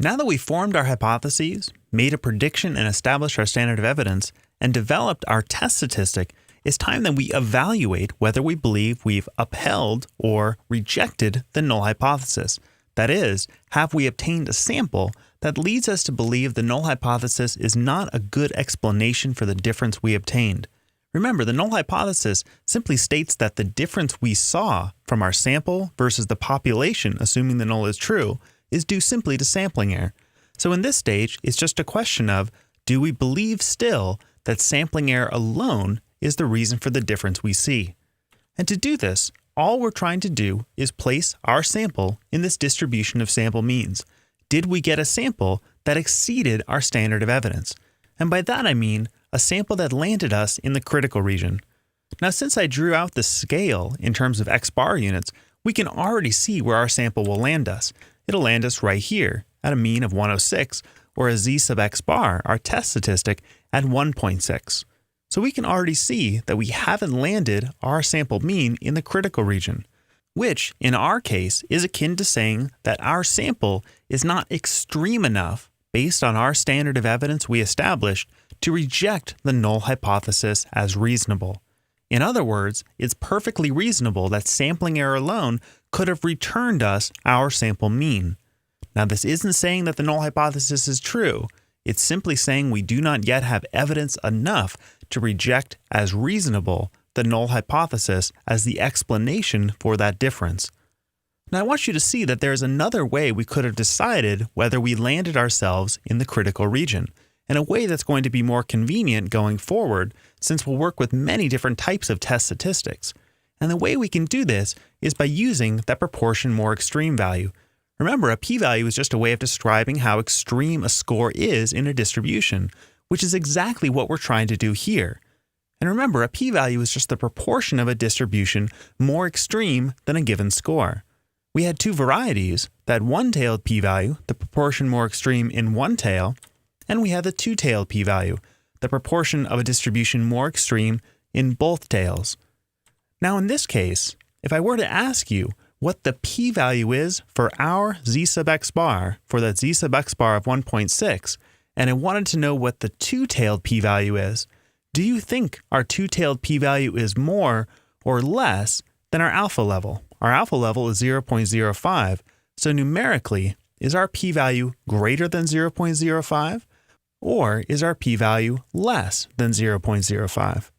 Now that we've formed our hypotheses, made a prediction and established our standard of evidence, and developed our test statistic, it's time that we evaluate whether we believe we've upheld or rejected the null hypothesis. That is, have we obtained a sample that leads us to believe the null hypothesis is not a good explanation for the difference we obtained? Remember, the null hypothesis simply states that the difference we saw from our sample versus the population, assuming the null is true, is due simply to sampling error. So in this stage, it's just a question of, do we believe still that sampling error alone is the reason for the difference we see? And to do this, all we're trying to do is place our sample in this distribution of sample means. Did we get a sample that exceeded our standard of evidence? And by that I mean a sample that landed us in the critical region. Now, since I drew out the scale in terms of X bar units, we can already see where our sample will land us. It'll land us right here at a mean of 106, or a z sub x bar, our test statistic, at 1.6. So we can already see that we haven't landed our sample mean in the critical region, which in our case is akin to saying that our sample is not extreme enough based on our standard of evidence we established to reject the null hypothesis as reasonable. In other words, it's perfectly reasonable that sampling error alone could have returned us our sample mean. Now, this isn't saying that the null hypothesis is true. It's simply saying we do not yet have evidence enough to reject as reasonable the null hypothesis as the explanation for that difference. Now, I want you to see that there's another way we could have decided whether we landed ourselves in the critical region, in a way that's going to be more convenient going forward, since we'll work with many different types of test statistics. And the way we can do this is by using that proportion more extreme value. Remember, a p-value is just a way of describing how extreme a score is in a distribution, which is exactly what we're trying to do here. And remember, a p-value is just the proportion of a distribution more extreme than a given score. We had two varieties, that one-tailed p-value, the proportion more extreme in one tail, and we had the two-tailed p-value, the proportion of a distribution more extreme in both tails. Now in this case, if I were to ask you what the p-value is for our z sub x bar, for that z sub x bar of 1.6, and I wanted to know what the two-tailed p-value is, do you think our two-tailed p-value is more or less than our alpha level? Our alpha level is 0.05, so numerically, is our p-value greater than 0.05? Or is our p-value less than 0.05?